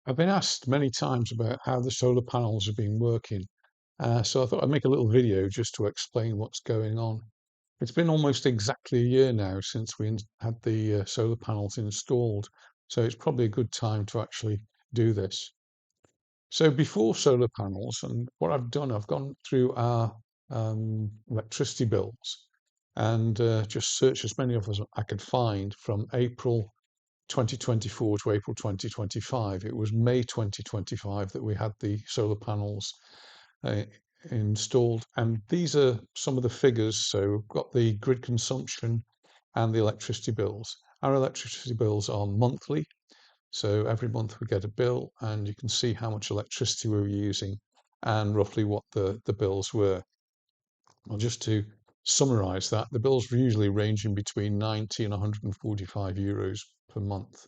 I've been asked many times about how the solar panels have been working, so I thought I'd make a little video just to explain what's going on. It's been almost exactly a year now since we had the solar panels installed, so it's probably a good time to actually do this. So before solar panels, and what I've done, I've gone through our electricity bills and just searched as many of us I could find from April 2024 to April 2025. It was May 2025 that we had the solar panels uh, installed. And these are some of the figures. So we've got the grid consumption and the electricity bills. Our electricity bills are monthly. So every month we get a bill and you can see how much electricity we were using and roughly what the bills were. Well, just to summarize that, the bills were usually ranging between 90 and 145 euros per month.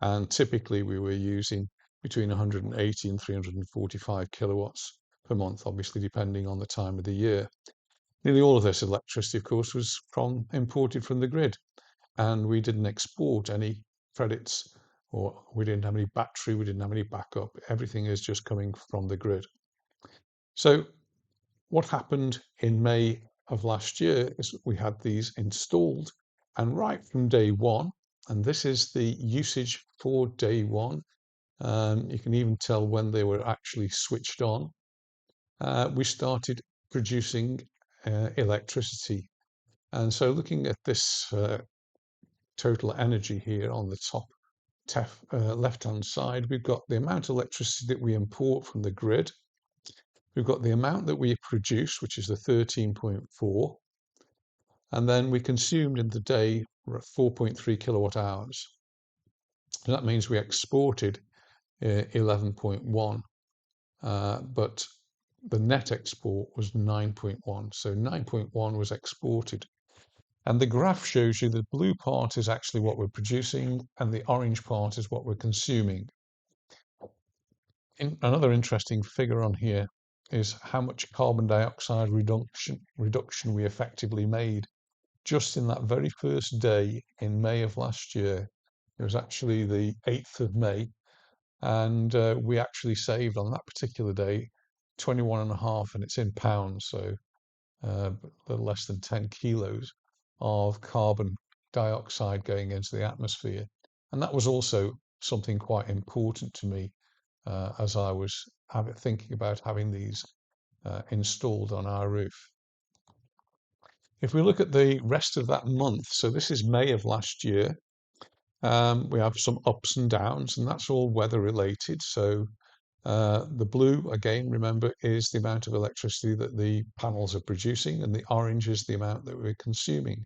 And typically we were using between 180 and 345 kilowatts per month, obviously depending on the time of the year. Nearly all of this electricity, of course, was imported from the grid, and we didn't export any credits, or we didn't have any battery, we didn't have any backup. Everything is just coming from the grid. So what happened in May of last year is we had these installed, and right from day one, and this is the usage for day one, you can even tell when they were actually switched on, we started producing electricity. And so looking at this total energy here on the top left-hand side, we've got the amount of electricity that we import from the grid. We've got the amount that we produce, which is the 13.4, and then we consumed in the day 4.3 kilowatt hours. And that means we exported 11.1, but the net export was 9.1. So 9.1 was exported. And the graph shows you the blue part is actually what we're producing and the orange part is what we're consuming. Another interesting figure on here is how much carbon dioxide reduction we effectively made just in that very first day in May of last year. It was actually the 8th of May, and we actually saved on that particular day 21.5, and it's in pounds, so a little less than 10 kilos of carbon dioxide going into the atmosphere. And that was also something quite important to me as I was thinking about having these installed on our roof. If we look at the rest of that month, so this is May of last year, we have some ups and downs, and that's all weather related. So the blue, again, remember, is the amount of electricity that the panels are producing, and the orange is the amount that we're consuming.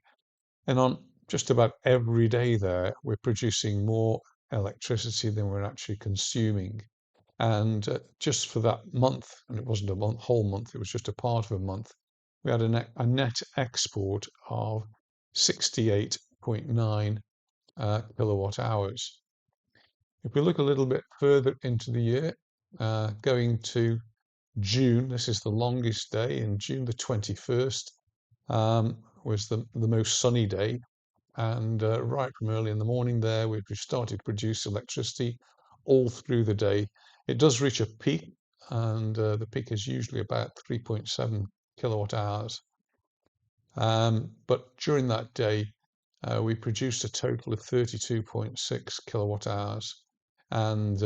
And on just about every day there, we're producing more electricity than we're actually consuming. And just for that month, and it wasn't a whole month, it was just a part of a month, we had a net export of 68.9 kilowatt hours. If we look a little bit further into the year, going to June, this is the longest day, and June the 21st was the most sunny day. And right from early in the morning there, we started to produce electricity all through the day. It does reach a peak, and the peak is usually about 3.7 kilowatt hours. But during that day, we produced a total of 32.6 kilowatt hours. And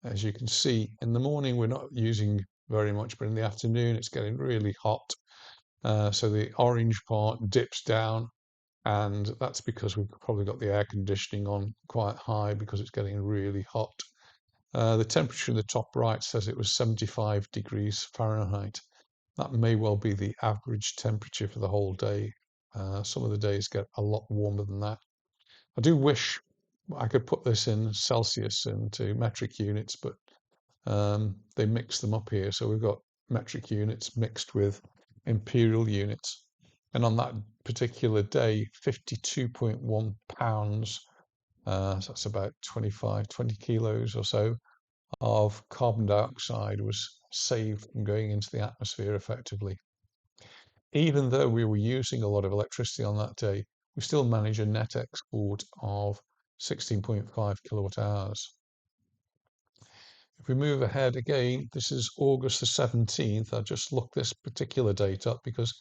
as you can see, in the morning, we're not using very much, but in the afternoon, it's getting really hot. So the orange part dips down, and that's because we've probably got the air conditioning on quite high because it's getting really hot. The temperature in the top right says it was 75 degrees Fahrenheit. That may well be the average temperature for the whole day. Some of the days get a lot warmer than that. I do wish I could put this in Celsius into metric units, but they mix them up here. So we've got metric units mixed with imperial units. And on that particular day, 52.1 pounds, so that's about 20 kilos or so, of carbon dioxide was saved from going into the atmosphere effectively. Even though we were using a lot of electricity on that day, we still managed a net export of 16.5 kilowatt hours. If we move ahead again, this is August the 17th. I just looked this particular date up because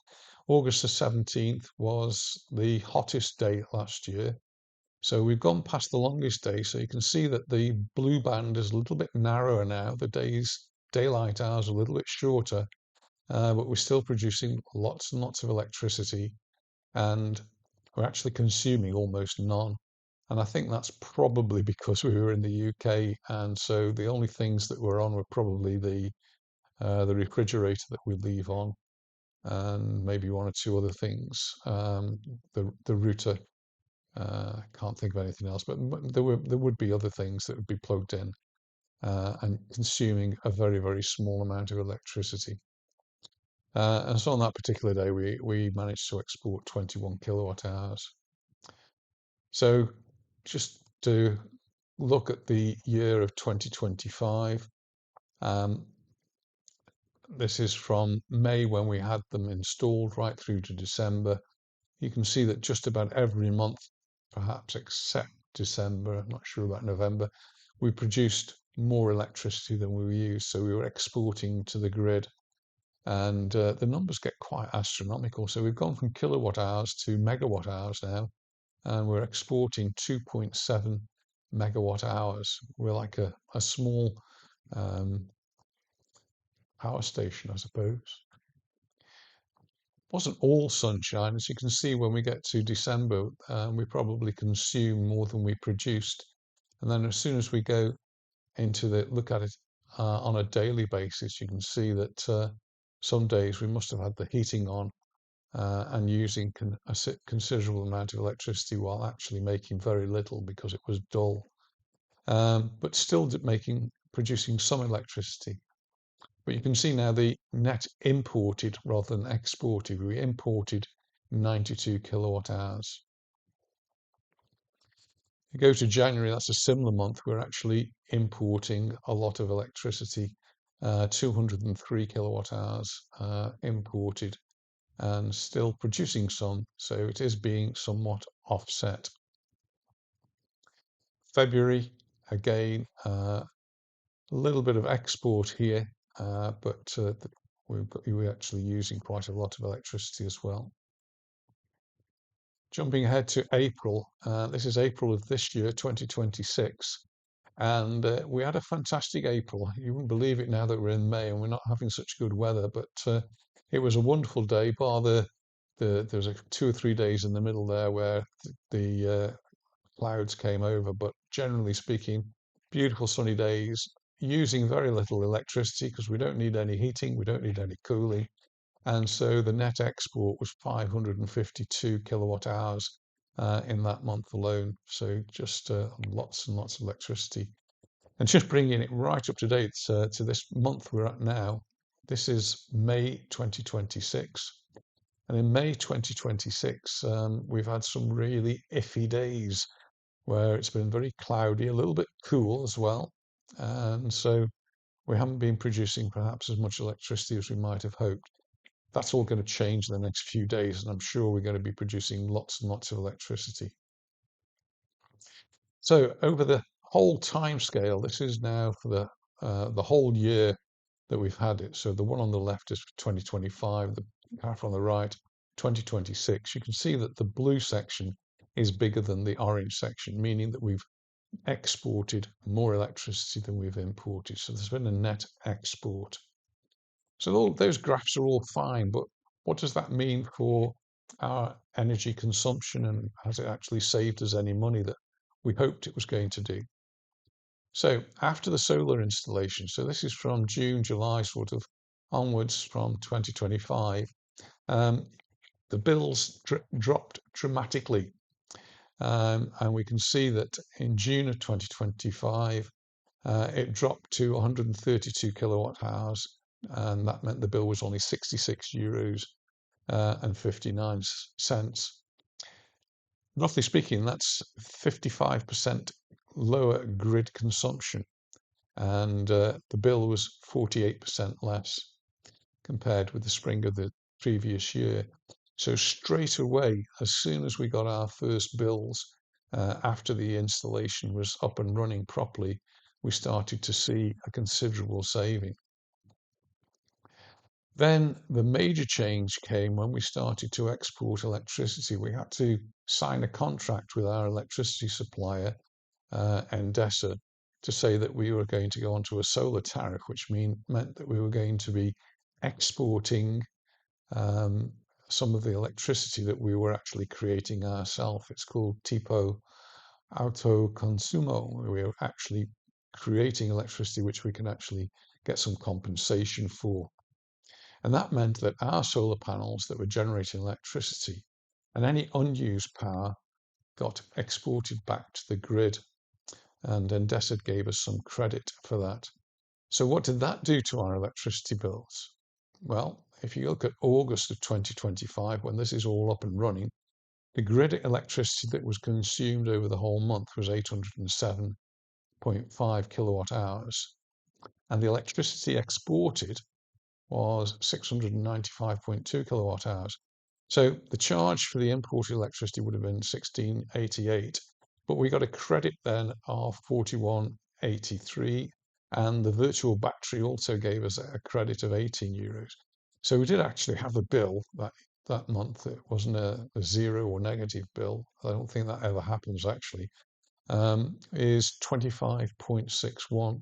August the 17th was the hottest day last year. So we've gone past the longest day. So you can see that the blue band is a little bit narrower now. The daylight hours are a little bit shorter, but we're still producing lots and lots of electricity, and we're actually consuming almost none. And I think that's probably because we were in the UK, and so the only things that were on were probably the refrigerator that we leave on, and maybe one or two other things. The router, can't think of anything else, but there would be other things that would be plugged in and consuming a very, very small amount of electricity. And so on that particular day, we managed to export 21 kilowatt hours. So just to look at the year of 2025, um, this is from May when we had them installed right through to December. You can see that just about every month, perhaps except December, I'm not sure about November, we produced more electricity than we used. So we were exporting to the grid, and the numbers get quite astronomical. So we've gone from kilowatt hours to megawatt hours now, and we're exporting 2.7 megawatt hours. We're like a small um, power station, I suppose. Wasn't all sunshine. As you can see, when we get to December, we probably consume more than we produced. And then as soon as we go into look at it on a daily basis, you can see that some days we must have had the heating on and using a considerable amount of electricity while actually making very little because it was dull. But still producing some electricity. But you can see now the net imported rather than exported. We imported 92 kilowatt hours. You go to January, that's a similar month. We're actually importing a lot of electricity, 203 kilowatt hours imported, and still producing some. So it is being somewhat offset. February, again, a little bit of export here, but we're actually using quite a lot of electricity as well. Jumping ahead to April, this is April of this year, 2026, and we had a fantastic April. You wouldn't believe it now that we're in May and we're not having such good weather, but it was a wonderful day, bar there's 2 or 3 days in the middle there where the clouds came over, but generally speaking, beautiful sunny days, using very little electricity because we don't need any heating, we don't need any cooling. And so the net export was 552 kilowatt hours in that month alone. So just lots and lots of electricity. And just bringing it right up to date to this month we're at now. This is May 2026. And in May 2026, we've had some really iffy days where it's been very cloudy, a little bit cool as well. And so we haven't been producing perhaps as much electricity as we might have hoped. That's all going to change in the next few days, and I'm sure we're going to be producing lots and lots of electricity. So over the whole time scale, this is now for the whole year that we've had it. So the one on the left is for 2025, the graph on the right, 2026. You can see that the blue section is bigger than the orange section, meaning that we've exported more electricity than we've imported. So there's been a net export. So those graphs are all fine, but what does that mean for our energy consumption, and has it actually saved us any money that we hoped it was going to do? So after the solar installation, so this is from June, July sort of onwards from 2025, the bills dropped dramatically. And we can see that in June of 2025, it dropped to 132 kilowatt hours, and that meant the bill was only 66 euros and 59 cents. Roughly speaking, that's 55% lower grid consumption, and the bill was 48% less compared with the spring of the previous year. So straight away, as soon as we got our first bills, after the installation was up and running properly, we started to see a considerable saving. Then the major change came when we started to export electricity. We had to sign a contract with our electricity supplier, Endesa, to say that we were going to go onto a solar tariff, which meant that we were going to be exporting some of the electricity that we were actually creating ourselves. It's called tipo autoconsumo. We were actually creating electricity which we can actually get some compensation for. And that meant that our solar panels that were generating electricity and any unused power got exported back to the grid. And Endesa gave us some credit for that. So what did that do to our electricity bills? Well, if you look at August of 2025, when this is all up and running, the grid electricity that was consumed over the whole month was 807.5 kilowatt hours, and the electricity exported was 695.2 kilowatt hours. So the charge for the imported electricity would have been 1688, but we got a credit then of 4183, and the virtual battery also gave us a credit of 18 euros. So we did actually have a bill that month. It wasn't a zero or negative bill. I don't think that ever happens actually. Is 25.61.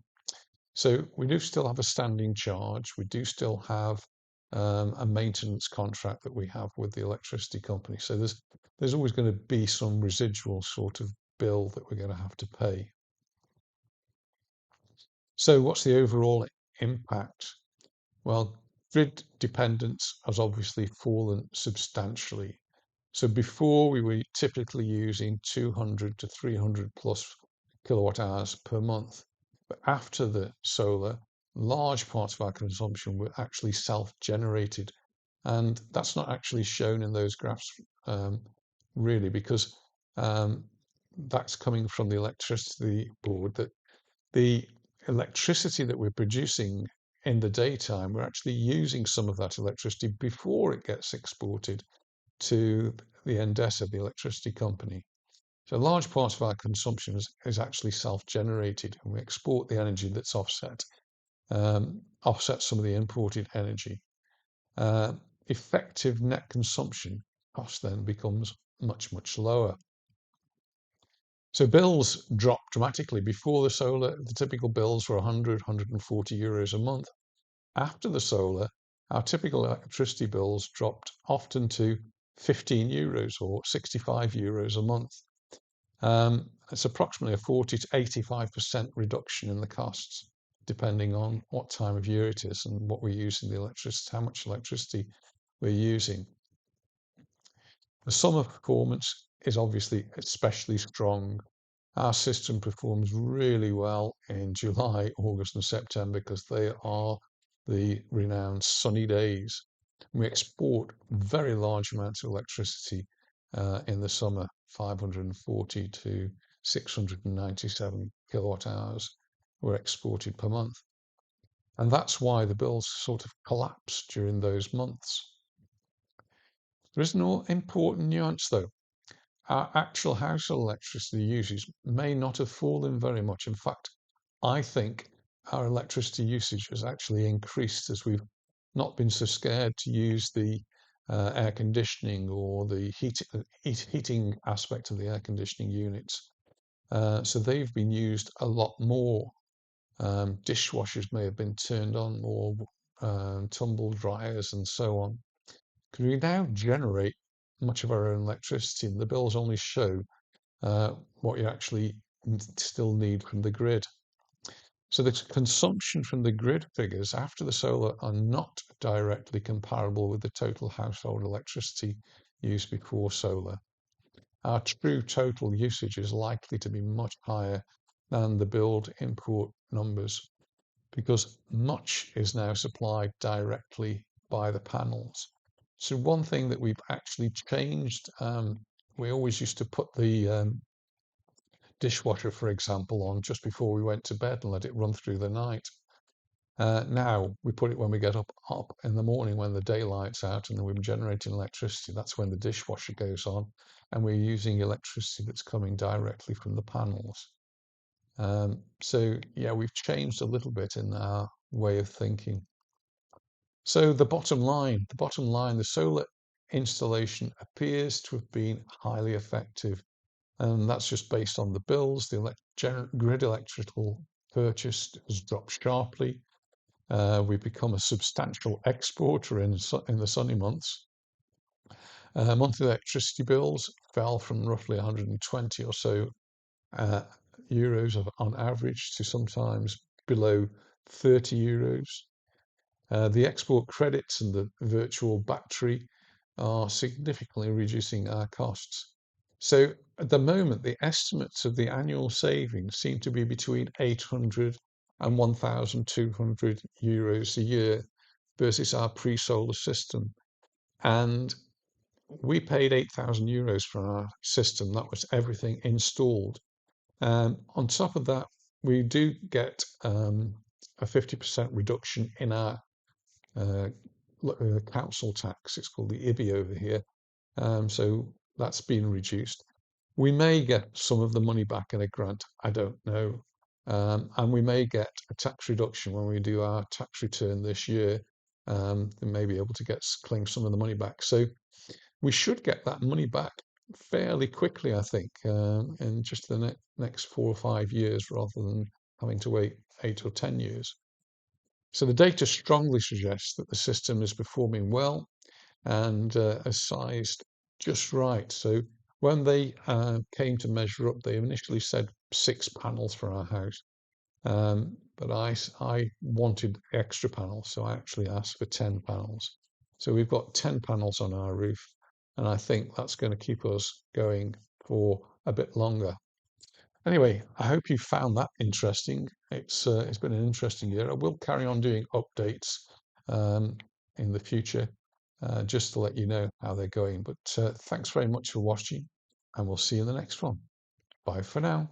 So we do still have a standing charge. We do still have a maintenance contract that we have with the electricity company. So there's always going to be some residual sort of bill that we're going to have to pay. So what's the overall impact? Well, grid dependence has obviously fallen substantially. So before we were typically using 200 to 300 plus kilowatt hours per month. But after the solar, large parts of our consumption were actually self-generated. And that's not actually shown in those graphs really, because that's coming from the electricity board, that the electricity that we're producing in the daytime, we're actually using some of that electricity before it gets exported to the Endesa, the electricity company. So a large part of our consumption is actually self-generated, and we export the energy that's offset some of the imported energy. Effective net consumption cost then becomes much, much lower. So bills drop dramatically. Before the solar, the typical bills were 100, 140 euros a month. After the solar, our typical electricity bills dropped often to 15 euros or 65 euros a month. It's approximately a 40 to 85% reduction in the costs, depending on what time of year it is and what we're using the electricity, how much electricity we're using. The summer performance is obviously especially strong. Our system performs really well in July, August, and September because they are the renowned sunny days. We export very large amounts of electricity in the summer, 540 to 697 kilowatt hours were exported per month. And that's why the bills sort of collapse during those months. There is no important nuance though. Our actual household electricity usage may not have fallen very much. In fact, I think our electricity usage has actually increased as we've not been so scared to use the air conditioning or the heating aspect of the air conditioning units. So they've been used a lot more. Dishwashers may have been turned on more, tumble dryers and so on. Because we now generate much of our own electricity, and the bills only show what you actually still need from the grid. So the consumption from the grid figures after the solar are not directly comparable with the total household electricity used before solar. Our true total usage is likely to be much higher than the build import numbers because much is now supplied directly by the panels. So one thing that we've actually changed, we always used to put the dishwasher, for example, on just before we went to bed and let it run through the night. Now we put it when we get up in the morning when the daylight's out and we're generating electricity. That's when the dishwasher goes on, and we're using electricity that's coming directly from the panels. So yeah, we've changed a little bit in our way of thinking. So the solar installation appears to have been highly effective, and that's just based on the bills. The grid electrical purchase has dropped sharply. We've become a substantial exporter in the sunny months. Monthly electricity bills fell from roughly 120 or so uh, euros on average to sometimes below 30 euros. The export credits and the virtual battery are significantly reducing our costs. So at the moment, the estimates of the annual savings seem to be between 800 and 1,200 euros a year versus our pre-solar system. And we paid 8,000 euros for our system. That was everything installed. On top of that, we do get a 50% reduction in our uh, council tax. It's called the IBI over here. So that's been reduced. We may get some of the money back in a grant. I don't know. And we may get a tax reduction when we do our tax return this year. We may be able to claim some of the money back. So we should get that money back fairly quickly, I think, in just the next 4 or 5 years rather than having to wait 8 or 10 years. So the data strongly suggests that the system is performing well and is sized just right. So when they came to measure up, they initially said 6 panels for our house. But I wanted extra panels, so I actually asked for 10 panels. So we've got 10 panels on our roof, and I think that's going to keep us going for a bit longer. Anyway, I hope you found that interesting. It's been an interesting year. I will carry on doing updates um, in the future, just to let you know how they're going. But thanks very much for watching, and we'll see you in the next one. Bye for now.